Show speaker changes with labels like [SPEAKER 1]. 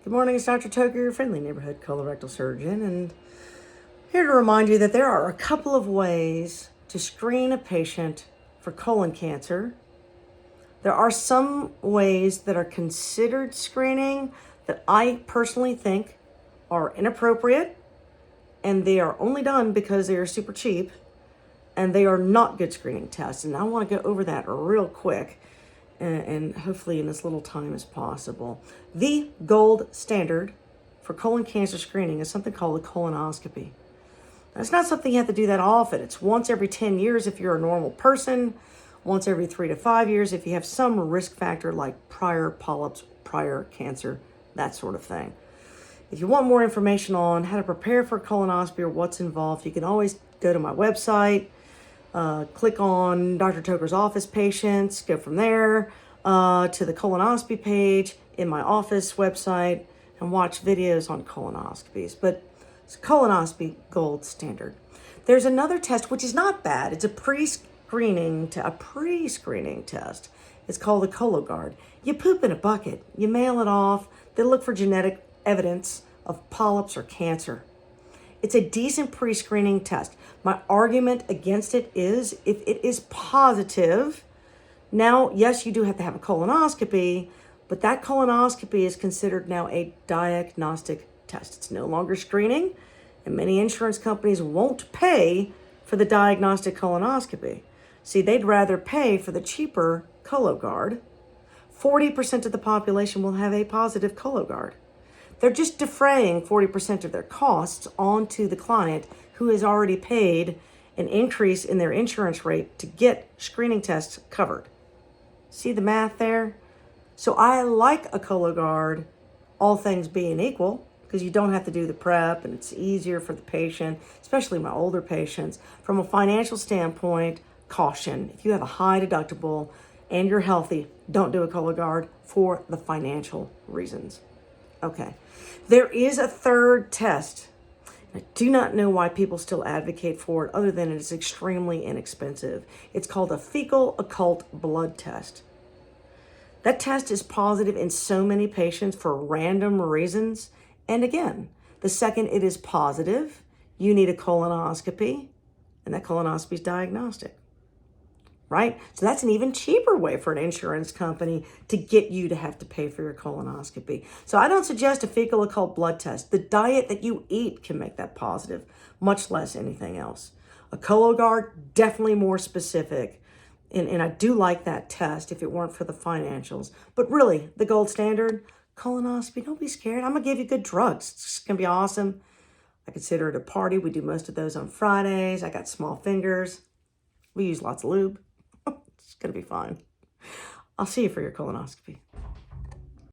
[SPEAKER 1] Good morning, it's Dr. Toker, your friendly neighborhood colorectal surgeon, and here to remind you that there are a couple of ways to screen a patient for colon cancer. There are some ways that are considered screening that I personally think are inappropriate, and they are only done because they are super cheap, and they are not good screening tests. And I want to go over that real quick and hopefully in as little time as possible. The gold standard for colon cancer screening is something called a colonoscopy. Now, it's not something you have to do that often. It's once every 10 years if you're a normal person, once every 3 to 5 years if you have some risk factor like prior polyps, prior cancer, that sort of thing. If you want more information on how to prepare for a colonoscopy or what's involved, you can always go to my website, click on Dr. Toker's office patients, go from there to the colonoscopy page in my office website and watch videos on colonoscopies. But it's colonoscopy gold standard. There's another test which is not bad. It's a pre-screening test. It's called a Cologuard. You poop in a bucket, you mail it off, they look for genetic evidence of polyps or cancer. It's a decent pre-screening test. My argument against it is if it is positive, now, yes, you do have to have a colonoscopy, but that colonoscopy is considered now a diagnostic test. It's no longer screening, and many insurance companies won't pay for the diagnostic colonoscopy. See, they'd rather pay for the cheaper Cologuard. 40% of the population will have a positive Cologuard. They're just defraying 40% of their costs onto the client who has already paid an increase in their insurance rate to get screening tests covered. See the math there? So I like a Cologuard, all things being equal, because you don't have to do the prep and it's easier for the patient, especially my older patients. From a financial standpoint, caution. If you have a high deductible and you're healthy, don't do a Cologuard for the financial reasons. Okay, there is a third test. I do not know why people still advocate for it other than it is extremely inexpensive. It's called a fecal occult blood test. That test is positive in so many patients for random reasons. And again, the second it is positive, you need a colonoscopy, and that colonoscopy is diagnostic. Right? So that's an even cheaper way for an insurance company to get you to have to pay for your colonoscopy. So I don't suggest a fecal occult blood test. The diet that you eat can make that positive, much less anything else. A Cologuard, definitely more specific. And I do like that test if it weren't for the financials. But really, the gold standard, colonoscopy, don't be scared. I'm going to give you good drugs. It's going to be awesome. I consider it a party. We do most of those on Fridays. I got small fingers. We use lots of lube. It's going to be fine. I'll see you for your colonoscopy.